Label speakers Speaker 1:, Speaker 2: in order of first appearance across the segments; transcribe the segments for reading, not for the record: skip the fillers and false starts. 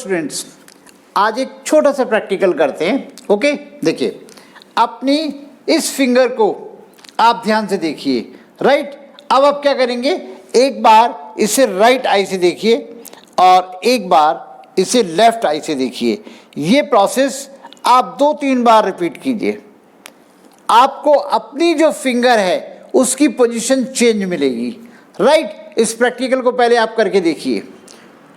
Speaker 1: Students, आज एक छोटा सा प्रैक्टिकल करते हैं। ओके, देखिए अपनी इस फिंगर को आप ध्यान से देखिए। राइट, अब आप क्या करेंगे, एक बार इसे राइट आई से देखिए और एक बार इसे लेफ्ट आई से देखिए। ये प्रोसेस आप 2-3 बार रिपीट कीजिए। आपको अपनी जो फिंगर है उसकी पोजीशन चेंज मिलेगी। राइट, इस प्रैक्टिकल को पहले आप करके देखिए।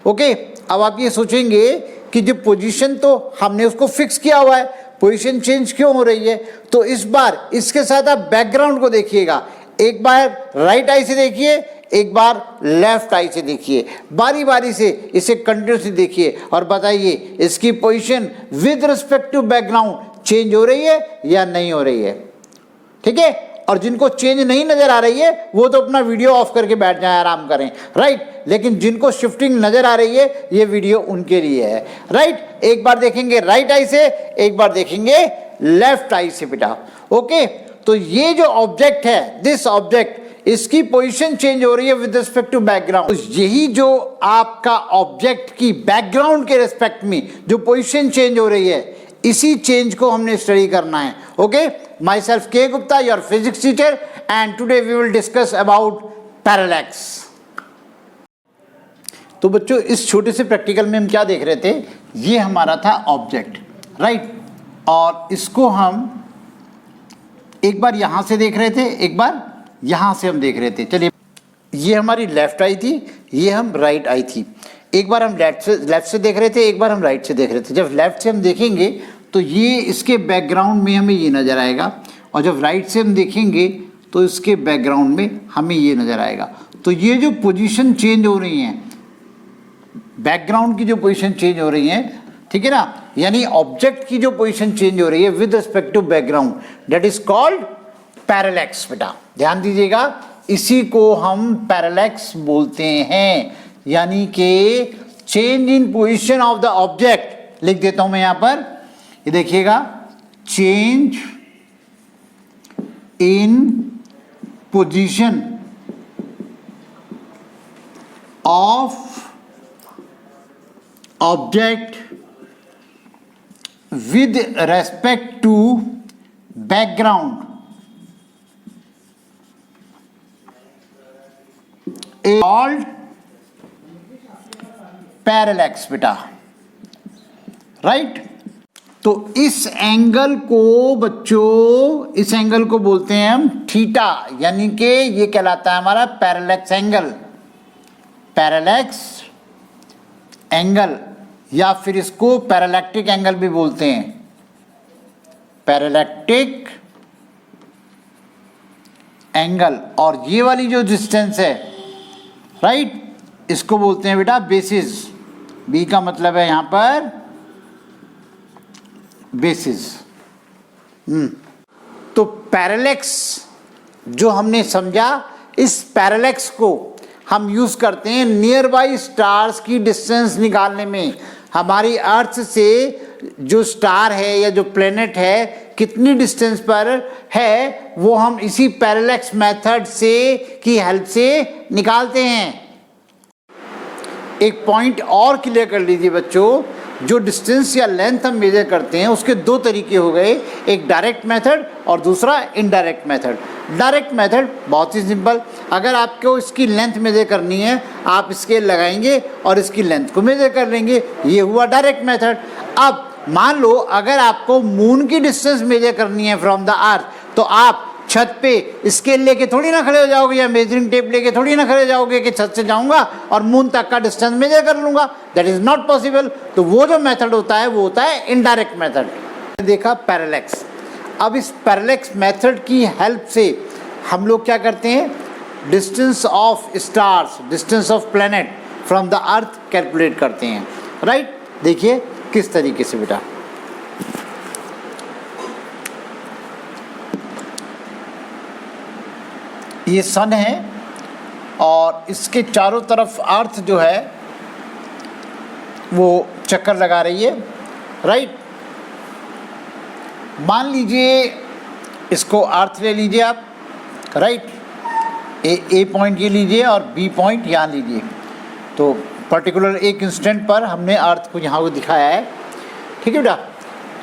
Speaker 1: ओके, अब आप ये सोचेंगे कि जो पोजीशन तो हमने उसको फिक्स किया हुआ है, पोजीशन चेंज क्यों हो रही है? तो इस बार इसके साथ आप बैकग्राउंड को देखिएगा। एक बार राइट आई से देखिए, एक बार लेफ्ट आई से देखिए, बारी बारी से इसे कंटिन्यूसली देखिए और बताइए इसकी position with respect to background change हो रही है या नहीं हो रही है। ठीक है, और जिनको चेंज नहीं नजर आ रही है वो तो अपना वीडियो ऑफ करके बैठ जाए, आराम करें। राइट, लेकिन जिनको शिफ्टिंग नजर आ रही है ये वीडियो उनके लिए है। राइट, एक बार देखेंगे राइट आई से, एक बार देखेंगे लेफ्ट आई से बेटा। ओके, तो ये जो ऑब्जेक्ट है, दिस ऑब्जेक्ट, इसकी पोजीशन चेंज हो रही है विद रिस्पेक्ट टू बैकग्राउंड। यही जो आपका ऑब्जेक्ट की बैकग्राउंड के रिस्पेक्ट में जो पोजीशन चेंज हो रही है, इसी चेंज को हमने स्टडी करना है। Okay, myself K Gupta, your physics teacher, and today we will discuss about parallax. तो बच्चों, इस छोटे से प्रैक्टिकल में हम क्या देख रहे थे, ये हमारा था ऑब्जेक्ट। राइट, और इसको हम एक बार यहां से देख रहे थे, एक बार यहां से हम देख रहे थे। चलिए, ये हमारी लेफ्ट आई थी, ये हम राइट आई थी। एक बार हम लेफ्ट से देख रहे थे, एक बार हम राइट से देख रहे थे। जब लेफ्ट से हम देखेंगे तो ये इसके बैकग्राउंड में हमें ये नज़र आएगा, और जब राइट से हम देखेंगे तो इसके बैकग्राउंड में हमें ये नज़र आएगा। तो ये जो पोजीशन चेंज हो रही हैं, बैकग्राउंड की जो पोजीशन चेंज हो रही हैं, ठीक है ना, यानी ऑब्जेक्ट की जो पोजीशन चेंज हो रही है with respect to background, that is called parallax. बेटा ध्यान दीजिएगा, इसी को हम पैरेलैक्स बोलते हैं, यानी कि change in position of the object. लिख देता हूं मैं यहां पर, ये देखिएगा, change in position of object with respect to background is called parallax बेटा। राइट, तो इस एंगल को बच्चों, इस एंगल को बोलते हैं हम थीटा, यानी कि ये कहलाता है हमारा पैरेलैक्स एंगल। पैरेलैक्स एंगल, या फिर इसको पैरेलैक्टिक एंगल भी बोलते हैं। पैरेलैक्टिक एंगल, और ये वाली जो डिस्टेंस है, राइट, इसको बोलते हैं बेटा बेसिस। बी का मतलब है यहां पर बेसिस। तो पैरेलैक्स जो हमने समझा, इस पैरेलैक्स को हम यूज करते हैं नियर बाई स्टार्स की डिस्टेंस निकालने में। हमारी अर्थ से जो स्टार है या जो प्लेनेट है कितनी डिस्टेंस पर है, वो हम इसी पैरेलैक्स मेथड से की हेल्प से निकालते हैं। एक पॉइंट और क्लियर कर लीजिए बच्चों, जो डिस्टेंस या लेंथ हम मेजर करते हैं उसके दो तरीके हो गए, एक डायरेक्ट मेथड और दूसरा इनडायरेक्ट मेथड। डायरेक्ट मेथड बहुत ही सिंपल, अगर आपको इसकी लेंथ मेजर करनी है, आप स्केल लगाएंगे और इसकी लेंथ को मेजर कर लेंगे, ये हुआ डायरेक्ट मेथड। अब मान लो अगर आपको मून की डिस्टेंस मेजर करनी है फ्रॉम द अर्थ, तो आप छत पे स्केल लेके थोड़ी ना खड़े हो जाओगे, या मेजरिंग टेप लेके थोड़ी ना खड़े हो जाओगे कि छत से जाऊंगा और मून तक का डिस्टेंस मेजर कर लूंगा। That is not possible. तो वो जो मेथड होता है वो होता है इनडायरेक्ट मेथड। देखा पैरेलैक्स। अब इस पैरेलैक्स मेथड की हेल्प से हम लोग क्या करते हैं, distance of stars, distance of planet from the earth calculate करते हैं। राइट, देखिए किस तरीके से बेटा। ये सन है और इसके चारों तरफ अर्थ जो है वो चक्कर लगा रही है। राइट, मान लीजिए इसको अर्थ ले लीजिए आप। राइट, ए पॉइंट ये लीजिए और बी पॉइंट यहाँ लीजिए। तो पर्टिकुलर एक इंस्टेंट पर हमने अर्थ को यहाँ को दिखाया है, ठीक है बेटा।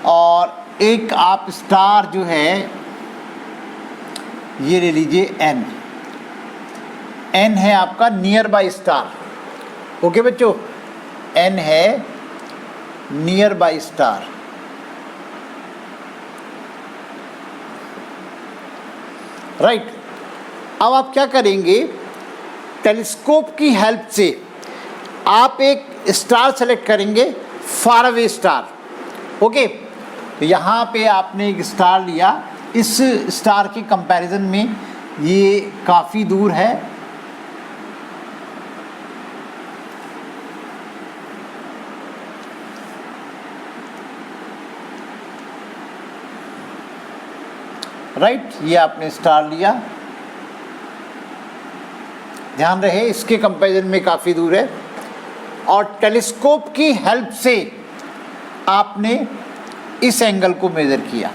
Speaker 1: और एक आप स्टार जो है ये ले लीजिए एन, एन है आपका नियर बाय स्टार, ओके बच्चों, एन है नियर बाय स्टार। राइट, अब आप क्या करेंगे, टेलीस्कोप की हेल्प से आप एक स्टार सेलेक्ट करेंगे, फार अवे स्टार, ओके। तो यहाँ पे आपने एक स्टार लिया, इस स्टार के कंपैरिजन में ये काफ़ी दूर है, राइट, ये आपने स्टार लिया, ध्यान रहे इसके कंपैरिजन में काफ़ी दूर है, और टेलीस्कोप की हेल्प से आपने इस एंगल को मेज़र किया,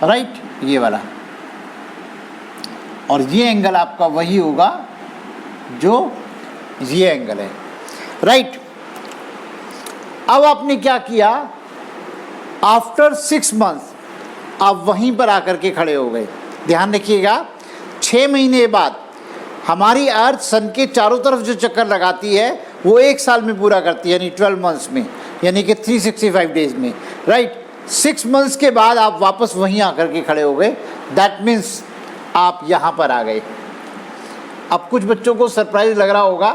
Speaker 1: राइट, ये वाला, और ये एंगल आपका वही होगा जो ये एंगल है, राइट। अब आपने क्या किया, आफ्टर 6 मंथ्स आप वहीं पर आकर के खड़े हो गए। ध्यान रखिएगा, 6 महीने बाद हमारी अर्थ सन के चारों तरफ जो चक्कर लगाती है वो 1 साल में पूरा करती है, यानी 12 मंथ्स में, यानी कि 365 डेज में, राइट। 6 मंथ्स के बाद आप वापस वहीं आकर के खड़े हो गए, दैट मीन्स आप यहाँ पर आ गए। अब कुछ बच्चों को सरप्राइज लग रहा होगा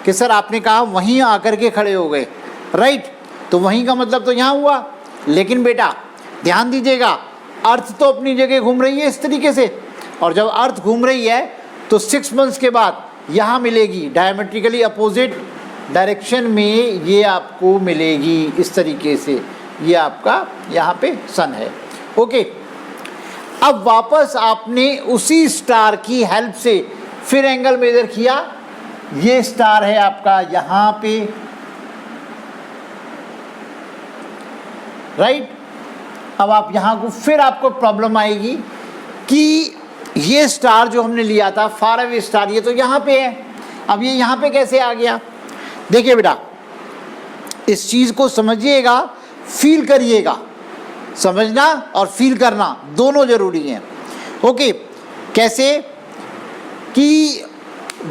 Speaker 1: कि सर आपने कहा वहीं आकर के खड़े हो गए, राइट, तो वहीं का मतलब तो यहाँ हुआ, लेकिन बेटा ध्यान दीजिएगा, अर्थ तो अपनी जगह घूम रही है इस तरीके से, और जब अर्थ घूम रही है तो 6 मंथ्स के बाद यहाँ मिलेगी, डायमेट्रिकली अपोजिट डायरेक्शन में ये आपको मिलेगी इस तरीके से, ये आपका यहाँ पे सन है, ओके। अब वापस आपने उसी स्टार की हेल्प से फिर एंगल मेजर किया, ये स्टार है आपका यहाँ पे, राइट। अब आप यहाँ को फिर आपको प्रॉब्लम आएगी कि ये स्टार जो हमने लिया था फार अवे स्टार, ये तो यहाँ पे है, अब ये यहाँ पे कैसे आ गया। देखिए बेटा, इस चीज़ को समझिएगा, फील करिएगा, समझना और फील करना दोनों ज़रूरी हैं, ओके। कैसे कि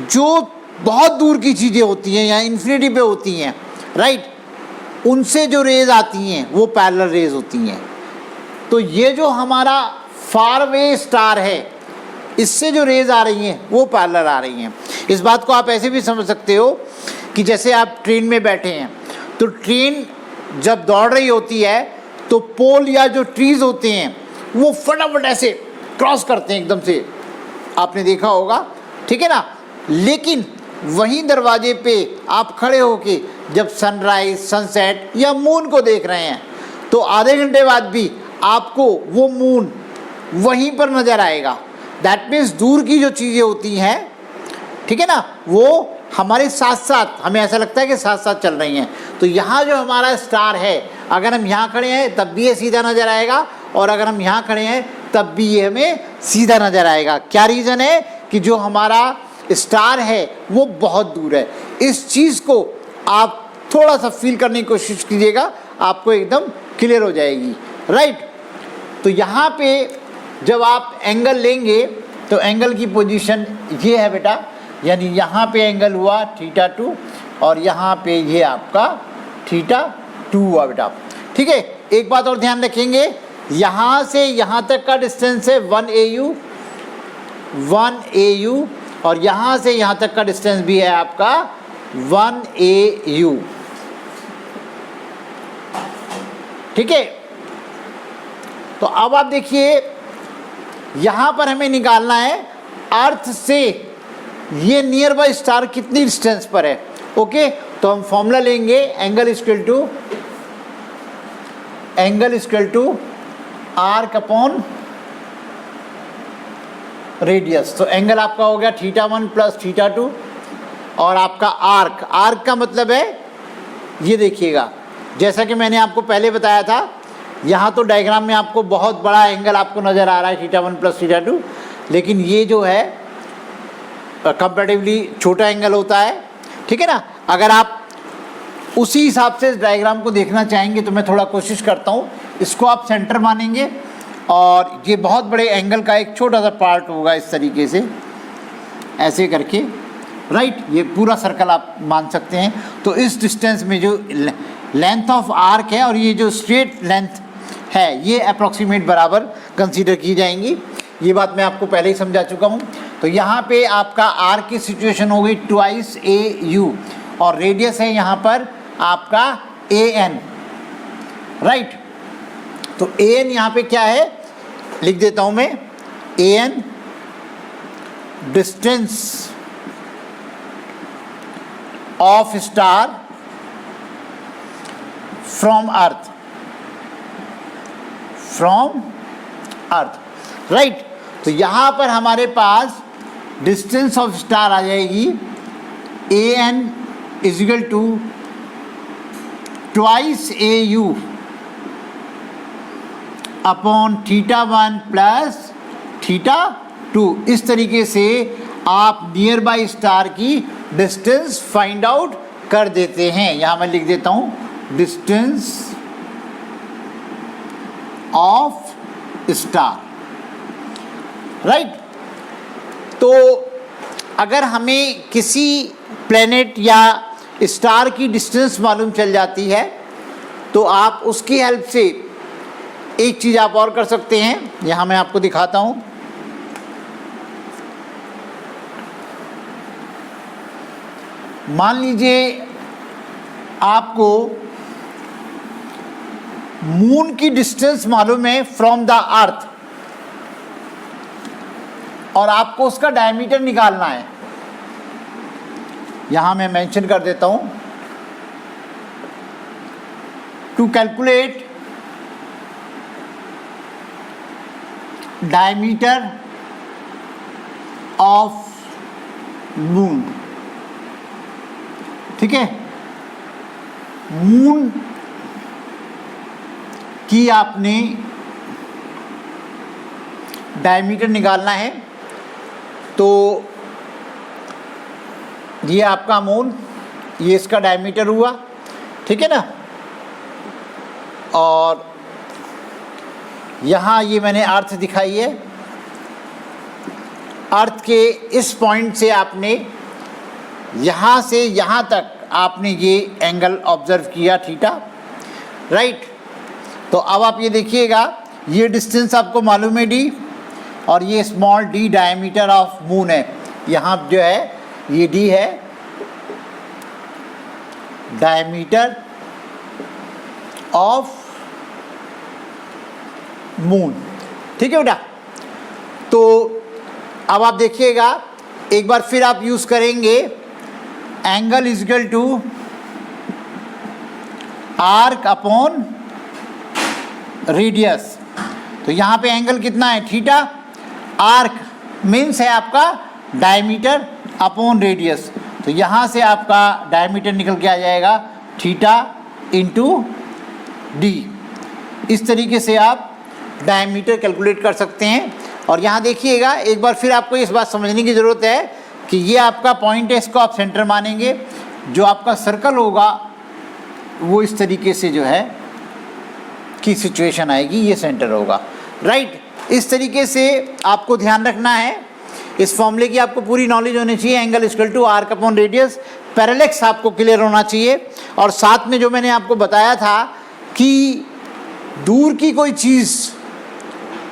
Speaker 1: जो बहुत दूर की चीज़ें होती हैं या इन्फिनिटी पे होती हैं, राइट, उनसे जो रेज आती हैं वो पैरेलल रेज होती हैं। तो ये जो हमारा फार अवे स्टार है, इससे जो रेज आ रही हैं वो पैरेलल आ रही हैं। इस बात को आप ऐसे भी समझ सकते हो कि जैसे आप ट्रेन में बैठे हैं, तो ट्रेन जब दौड़ रही होती है तो पोल या जो ट्रीज होते हैं वो फटाफट ऐसे क्रॉस करते हैं एकदम से, आपने देखा होगा, ठीक है ना। लेकिन वहीं दरवाजे पे आप खड़े होके जब सनराइज, सनसेट या मून को देख रहे हैं, तो आधे घंटे बाद भी आपको वो मून वहीं पर नज़र आएगा। दैट मीन्स दूर की जो चीज़ें होती हैं, ठीक है ना, वो हमारे साथ साथ, हमें ऐसा लगता है कि साथ साथ चल रही हैं। तो यहाँ जो हमारा स्टार है, अगर हम यहाँ खड़े हैं तब भी ये सीधा नज़र आएगा, और अगर हम यहाँ खड़े हैं तब भी ये हमें सीधा नज़र आएगा। क्या रीज़न है कि जो हमारा स्टार है वो बहुत दूर है। इस चीज़ को आप थोड़ा सा फील करने की कोशिश कीजिएगा, आपको एकदम क्लियर हो जाएगी, राइट। तो यहाँ पे जब आप एंगल लेंगे तो एंगल की पोजीशन ये है बेटा, यानी यहाँ पे एंगल हुआ θ2 और यहाँ पे ये आपका θ2 हुआ बेटा, ठीक है। एक बात और ध्यान रखेंगे, यहाँ से यहाँ तक का डिस्टेंस है 1 AU, और यहाँ से यहाँ तक का डिस्टेंस भी है आपका 1 AU, ठीक है। तो अब आप देखिए, यहाँ पर हमें निकालना है अर्थ से ये नियर बाय स्टार कितनी डिस्टेंस पर है, ओके। तो हम फॉर्मूला लेंगे, angle equal to arc upon radius. तो एंगल आपका हो गया θ1 प्लस θ2, और आपका आर्क का मतलब है, ये देखिएगा, जैसा कि मैंने आपको पहले बताया था, यहाँ तो डायग्राम में आपको बहुत बड़ा एंगल आपको नज़र आ रहा है θ1 प्लस θ2, लेकिन ये जो है कंपैरेटिवली छोटा एंगल होता है, ठीक है ना। अगर आप उसी हिसाब से इस डायग्राम को देखना चाहेंगे तो मैं थोड़ा कोशिश करता हूँ। इसको आप सेंटर मानेंगे और ये बहुत बड़े एंगल का एक छोटा सा पार्ट होगा इस तरीके से, ऐसे करके, राइट। ये पूरा सर्कल आप मान सकते हैं। तो इस डिस्टेंस में जो लेंथ ऑफ आर्क है और ये जो स्ट्रेट लेंथ है ये अप्रॉक्सीमेट बराबर कंसीडर की जाएंगी। ये बात मैं आपको पहले ही समझा चुका हूँ। तो यहाँ पे आपका आर्क की सिचुएशन हो गई ट्वाइस ए यू और रेडियस है यहाँ पर आपका ए एन, राइट। तो ए एन यहाँ पे क्या है लिख देता हूँ मैं, a n distance of star from earth, right. तो यहाँ पर हमारे पास डिस्टेंस ऑफ स्टार आ जाएगी a n is equal to twice a u upon θ1 plus θ2। इस तरीके से आप नियर बाई स्टार की डिस्टेंस फाइंड आउट कर देते हैं। यहाँ मैं लिख देता हूँ डिस्टेंस ऑफ स्टार, राइट। तो अगर हमें किसी प्लेनेट या स्टार की डिस्टेंस मालूम चल जाती है तो आप उसकी हेल्प से एक चीज़ आप और कर सकते हैं। यहाँ मैं आपको दिखाता हूँ। मान लीजिए आपको मून की डिस्टेंस मालूम है फ्रॉम द अर्थ और आपको उसका डायमीटर निकालना है। यहां मैं मेंशन कर देता हूं, to calculate diameter of moon, ठीक है। मून की आपने डायमीटर निकालना है। तो ये आपका मून, ये इसका डायमीटर हुआ, ठीक है ना। और यहाँ ये मैंने अर्थ दिखाई है। अर्थ के इस पॉइंट से आपने यहाँ से यहाँ तक आपने ये एंगल ऑब्जर्व किया थीटा, राइट। तो अब आप ये देखिएगा, ये डिस्टेंस आपको मालूम है डी और ये small D diameter of moon है। यहाँ जो है ये डी है डायमीटर ऑफ मून, ठीक है बेटा। तो अब आप देखिएगा, एक बार फिर आप यूज़ करेंगे angle is equal to arc upon radius. तो यहाँ पे एंगल कितना है थीटा, आर्क मीन्स है आपका डायमीटर अपॉन रेडियस। तो यहाँ से आपका डायमीटर निकल के आ जाएगा थीटा इंटू डी। इस तरीके से आप डायमीटर कैलकुलेट कर सकते हैं। और यहाँ देखिएगा, एक बार फिर आपको इस बात समझने की ज़रूरत है कि ये आपका पॉइंट है, इसको आप सेंटर मानेंगे। जो आपका सर्कल होगा वो इस तरीके से जो है की सिचुएशन आएगी, ये सेंटर होगा, राइट। इस तरीके से आपको ध्यान रखना है। इस फॉर्मूले की आपको पूरी नॉलेज होनी चाहिए। Angle equal to arc upon radius, parallax आपको क्लियर होना चाहिए। और साथ में जो मैंने आपको बताया था कि दूर की कोई चीज़,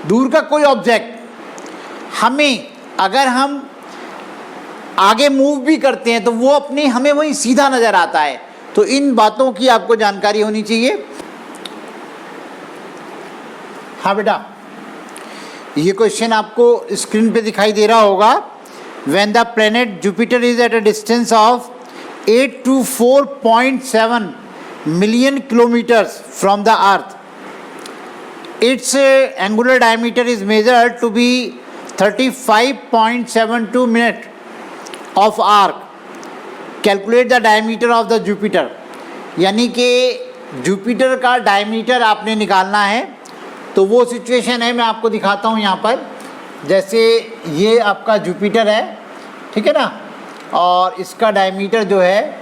Speaker 1: दूर का कोई ऑब्जेक्ट हमें, अगर हम आगे मूव भी करते हैं तो वो अपने हमें वही सीधा नज़र आता है। तो इन बातों की आपको जानकारी होनी चाहिए। हाँ बेटा, ये क्वेश्चन आपको स्क्रीन पे दिखाई दे रहा होगा। When the planet Jupiter is at a distance of 824.7 million kilometres from the earth, its angular diameter is measured to be 35.72 minute of arc. Calculate the diameter of the Jupiter. यानी कि Jupiter का diameter आपने निकालना है। तो वो situation है, मैं आपको दिखाता हूँ यहाँ पर। जैसे ये आपका जुपिटर है, ठीक है ना, और इसका डायमीटर जो है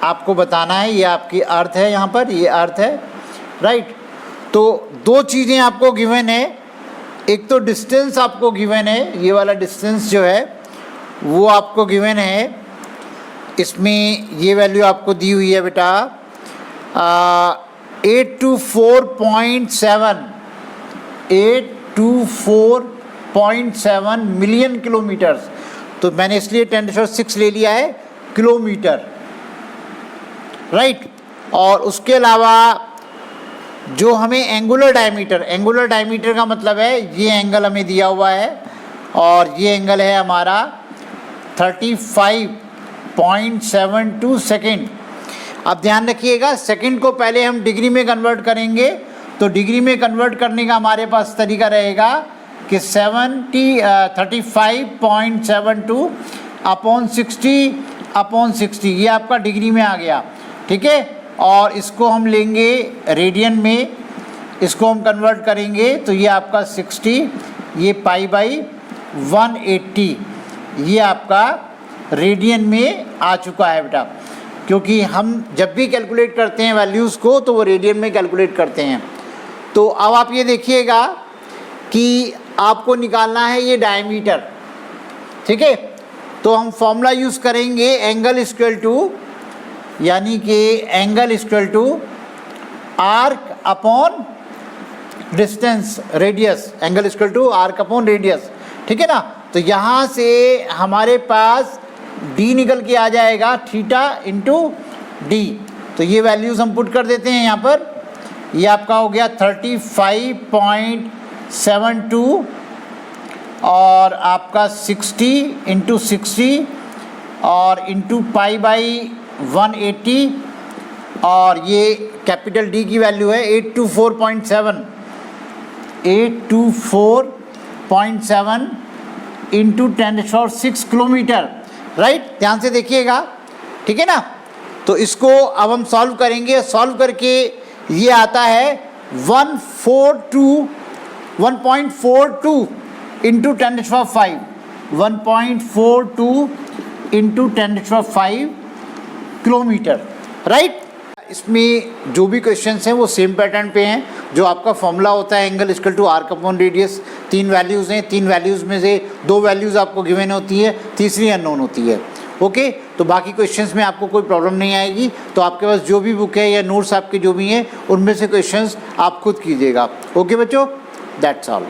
Speaker 1: आपको बताना है, ये आपकी अर्थ है, यहाँ पर ये अर्थ है, राइट। तो दो चीज़ें आपको गिवन है, एक तो डिस्टेंस आपको गिवन है, ये वाला डिस्टेंस जो है वो आपको गिवन है, इसमें ये वैल्यू आपको दी हुई है बेटा 824.7 मिलियन किलोमीटर्स। तो मैंने इसलिए 10⁶ ले लिया है किलोमीटर, राइट। और उसके अलावा जो हमें एंगुलर डायमीटर का मतलब है ये एंगल हमें दिया हुआ है, और ये एंगल है हमारा 35.72 सेकेंड। अब ध्यान रखिएगा, सेकेंड को पहले हम डिग्री में कन्वर्ट करेंगे, तो डिग्री में कन्वर्ट करने का हमारे पास तरीका रहेगा कि 35.72 अपॉन 60 ये आपका डिग्री में आ गया, ठीक है। और इसको हम लेंगे रेडियन में, इसको हम कन्वर्ट करेंगे तो ये आपका 60, ये π/180 ये आपका रेडियन में आ चुका है बेटा, क्योंकि हम जब भी कैलकुलेट करते हैं वैल्यूज़ को तो वो रेडियन में कैलकुलेट करते हैं। तो अब आप ये देखिएगा कि आपको निकालना है ये डायमीटर, ठीक है। तो हम फॉर्मूला यूज़ करेंगे एंगल इक्वल टू, यानी कि angle equal to arc upon distance radius, angle equal to arc upon radius, ठीक है ना। तो यहाँ से हमारे पास d निकल के आ जाएगा थीटा इंटू डी। तो ये वैल्यूज़ हम पुट कर देते हैं यहाँ पर, ये आपका हो गया 35.72 और आपका 60 इंटू 60 और इंटू π/180, और ये कैपिटल D की वैल्यू है 824.7 इंटू 10⁶ किलोमीटर, राइट। ध्यान से देखिएगा, ठीक है ना। तो इसको अब हम सॉल्व करेंगे, सॉल्व करके ये आता है 1.42 इंटू 10⁵, 1.42 इंटू 10⁵ किलोमीटर, राइट। इसमें जो भी क्वेश्चंस हैं वो सेम पैटर्न पे हैं, जो आपका फॉर्मूला होता है angle equal to arc upon radius. 3 values हैं, 3 वैल्यूज़ में से 2 वैल्यूज़ आपको गिवन होती है, तीसरी अननोन होती है, ओके। तो बाकी क्वेश्चंस में आपको कोई प्रॉब्लम नहीं आएगी। तो आपके पास जो भी बुक है या नोट्स आपके जो भी हैं उनमें से क्वेश्चंस आप खुद कीजिएगा, ओके बच्चों, दैट्स ऑल।